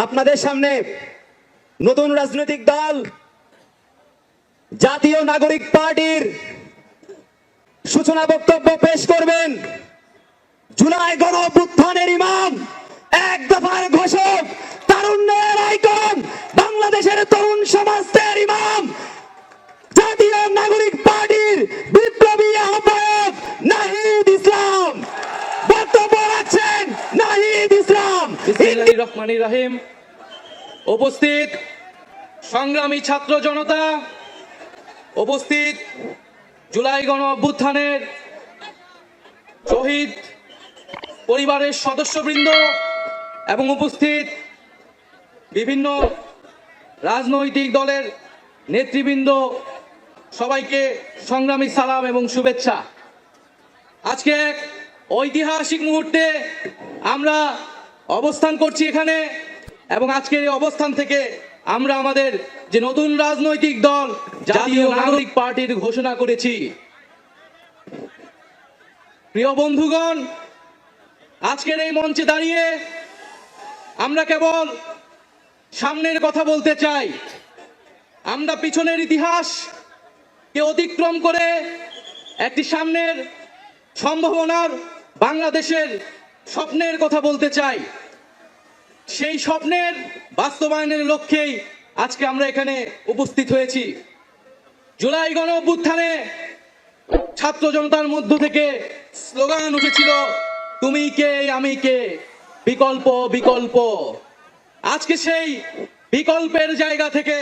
আপনাদের সামনে নতুন রাজনৈতিক দল জাতীয় নাগরিক পার্টির সূচনা বক্তব্য পেশ করবেন জুলাই গণ অভ্যুত্থানের ইমাম, এক দফার ঘোষক, তারুণ্যের আইকন, বাংলাদেশের তরুণ সমাজের ইমাম, জাতীয় নাগরিক পার্টির বিপ্লবী আহ্বায়ক নাহিদ ইসলাম। বক্তব্য রাখছেন নাহিদ ইসলাম। বিসমিল্লাহির রহমানির রহিম। উপস্থিত সংগ্রামী ছাত্র জনতা, উপস্থিত জুলাই গণ অভ্যুত্থানের শহীদ পরিবারের সদস্যবৃন্দ এবং উপস্থিত বিভিন্ন রাজনৈতিক দলের নেতৃবৃন্দ, সবাইকে সংগ্রামী সালাম এবং শুভেচ্ছা। আজকে এক ঐতিহাসিক মুহূর্তে আমরা অবস্থান করছি এখানে, এবং আজকের এই অবস্থান থেকে আমরা আমাদের যে নতুন রাজনৈতিক দল জাতীয় নাগরিক পার্টির ঘোষণা করেছি। প্রিয় বন্ধুগণ, আজকের এই মঞ্চে দাঁড়িয়ে আমরা কেবল সামনের কথা বলতে চাই। আমরা পিছনের ইতিহাসকে অতিক্রম করে একটি সামনের সম্ভাবনার বাংলাদেশের স্বপ্নের কথা বলতে চাই। সেই স্বপ্নের বাস্তবায়নের লক্ষ্যেই আজকে আমরা এখানে উপস্থিত হয়েছি। জুলাই গণ অভ্যুত্থানে ছাত্র জনতার মধ্য থেকে স্লোগান উঠেছিল, তুমি কে আমি কে, বিকল্প বিকল্প। আজকে সেই বিকল্পের জায়গা থেকে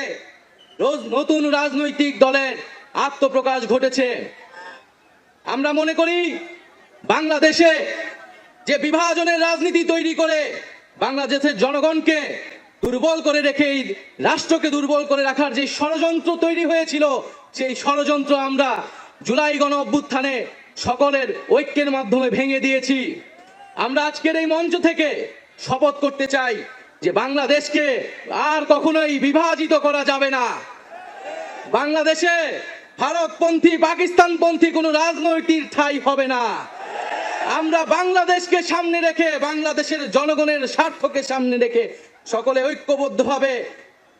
নতুন রাজনৈতিক দলের আত্মপ্রকাশ ঘটেছে। আমরা মনে করি বাংলাদেশে যে বিভাজনের রাজনীতি তৈরি করে বাংলাদেশের জনগণকে দুর্বল করে রেখে এই রাষ্ট্রকে দুর্বল করে রাখার যে ষড়যন্ত্র তৈরি হয়েছিল, সেই ষড়যন্ত্র আমরা জুলাই গণ অভ্যুত্থানে সকলের ঐক্যের মাধ্যমে ভেঙে দিয়েছি। আমরা আজকের এই মঞ্চ থেকে শপথ করতে চাই যে বাংলাদেশকে আর কখনোই বিভাজিত করা যাবে না। বাংলাদেশে ভারতপন্থী পাকিস্তানপন্থী কোনো রাজনৈতিক ঠাঁই হবে না। আমরা বাংলাদেশকে সামনে রেখে, বাংলাদেশের জনগণের স্বার্থকে সামনে রেখে সকলে ঐক্যবদ্ধভাবে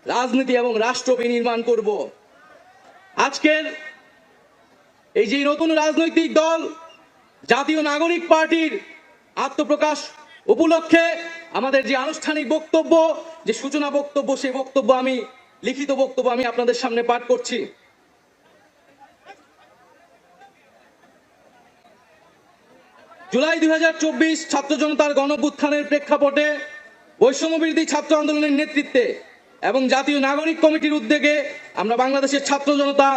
রাজনীতি এবং রাষ্ট্র বিনির্মাণ করব। আজকের এই যে নতুন রাজনৈতিক দল জাতীয় নাগরিক পার্টির আত্মপ্রকাশ উপলক্ষে আমাদের যে আনুষ্ঠানিক বক্তব্য, যে সূচনা বক্তব্য, সেই বক্তব্য আমি লিখিত বক্তব্য আমি আপনাদের সামনে পাঠ করছি। জুলাই 2024 ছাত্র জনতার গণঅভ্যুত্থানের প্রেক্ষাপটে বৈষম্যবিরোধী ছাত্র আন্দোলনের নেতৃত্বে এবং জাতীয় নাগরিক কমিটির উদ্যোগে আমরা বাংলাদেশের ছাত্র জনতা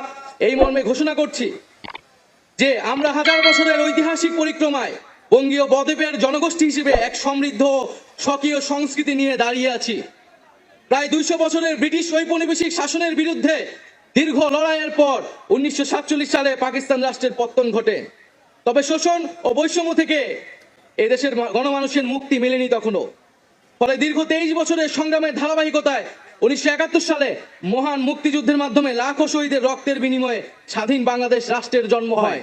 এই মর্মে ঘোষণা করছি যে আমরা হাজার বছরের ঐতিহাসিক পরিক্রমায় বঙ্গীয় বদ্বীপের জনগোষ্ঠী হিসেবে এক সমৃদ্ধ স্বকীয় সংস্কৃতি নিয়ে দাঁড়িয়ে আছি। প্রায় 200 বছরের ব্রিটিশ ঔপনিবেশিক শাসনের বিরুদ্ধে দীর্ঘ লড়াইয়ের পর 1947 সালে পাকিস্তান রাষ্ট্রের পতন ঘটে। তবে শোষণ ও বৈষম্য থেকে এদেশের গণমানুষের মুক্তি মেলেনি তখনও। ফলে দীর্ঘ 23 বছরের সংগ্রামের ধারাবাহিকতায় 1971 সালে মহান মুক্তিযুদ্ধের মাধ্যমে লাখো শহীদের রক্তের বিনিময়ে স্বাধীন বাংলাদেশ রাষ্ট্রের জন্ম হয়।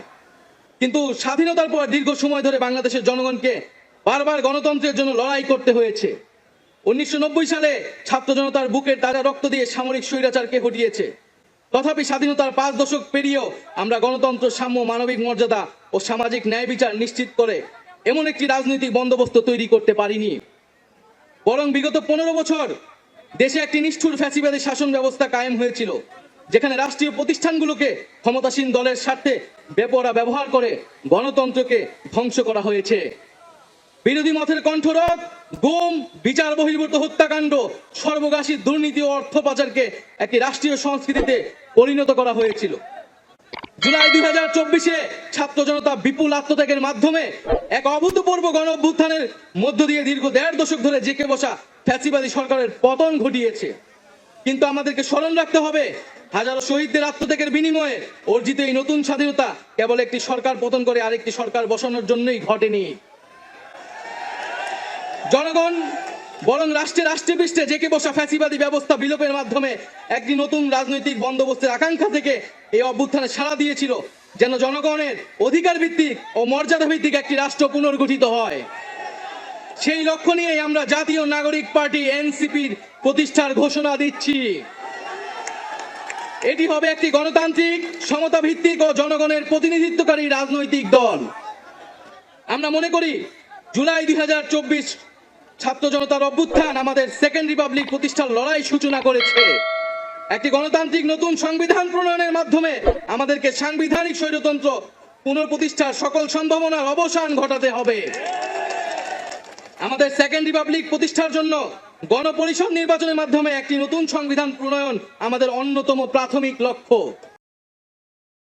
কিন্তু স্বাধীনতার পর দীর্ঘ সময় ধরে বাংলাদেশের জনগণকে বারবার গণতন্ত্রের জন্য লড়াই করতে হয়েছে। 1990 সালে ছাত্র জনতার বুকের তাজা রক্ত দিয়ে সামরিক স্বৈরাচারকে হটিয়েছে। তথাপি স্বাধীনতার 5 দশক পেরিয়েও আমরা গণতন্ত্র, সাম্য, মানবিক মর্যাদা ও সামাজিক ন্যায় বিচার নিশ্চিত করে এমন একটি রাজনৈতিক বন্দোবস্ত তৈরি করতে পারিনি। বরং বিগত 15 বছর দেশে একটি নিষ্ঠুর ফ্যাসিবাদী শাসন ব্যবস্থা কায়েম হয়েছিল, যেখানে রাষ্ট্রীয় প্রতিষ্ঠানগুলোকে ক্ষমতাসীন দলের স্বার্থে বেপরোয়া ব্যবহার করে গণতন্ত্রকে ধ্বংস করা হয়েছে। বিরোধী মতের কণ্ঠরোধ, গুম, বিচার বহির্ভূত হত্যাকাণ্ড, সর্বগ্রাসী দুর্নীতি ও অর্থ পাচারকে একটি রাষ্ট্রীয় সংস্কৃতিতে পরিণত করা হয়েছিল। জুলাই 2024-এ ছাত্র জনতা বিপুল আত্মত্যাগের মাধ্যমে এক অভূতপূর্ব গণ অভ্যুত্থানের মধ্য দিয়ে দীর্ঘ 1.5 দশক ধরে জেঁকে বসা ফ্যাসিবাদী সরকারের পতন ঘটিয়েছে। কিন্তু আমাদেরকে স্মরণ রাখতে হবে, হাজারো শহীদদের আত্মত্যাগের বিনিময়ে অর্জিত এই নতুন স্বাধীনতা কেবল একটি সরকার পতন করে আরেকটি সরকার বসানোর জন্যই ঘটেনি। জনগণ বরং রাষ্ট্রে পৃষ্ঠে জেঁকে বসা ফ্যাসিবাদী ব্যবস্থা বিলোপের মাধ্যমে একটি নতুন রাজনৈতিক বন্দোবস্তের আকাঙ্ক্ষা থেকে এই অভ্যুত্থানে সাড়া দিয়েছিল, যেন জনগণের অধিকার ভিত্তিক ও মর্যাদা ভিত্তিক একটি রাষ্ট্র পুনর্গঠিত হয়। সেই লক্ষ্য নিয়ে আমরা জাতীয় নাগরিক পার্টি এনসিপির প্রতিষ্ঠার ঘোষণা দিচ্ছি। এটি হবে একটি গণতান্ত্রিক, সমতা ভিত্তিক ও জনগণের প্রতিনিধিত্বকারী রাজনৈতিক দল। আমরা মনে করি জুলাই 2024 ছাত্র জনতার অভ্যুত্থান আমাদের সেকেন্ড রিপাবলিক প্রতিষ্ঠার লড়াই সূচনা করেছে। একটি গণতান্ত্রিক নতুন সংবিধান প্রণয়নের মাধ্যমে আমাদেরকে সাংবিধানিক স্বৈরতন্ত্র পুনঃপ্রতিষ্ঠার সকল সম্ভাবনার অবসান ঘটাতে হবে। আমাদের সেকেন্ড রিপাবলিক প্রতিষ্ঠার জন্য গণপরিষদ নির্বাচনের মাধ্যমে একটি নতুন সংবিধান প্রণয়ন আমাদের অন্যতম প্রাথমিক লক্ষ্য।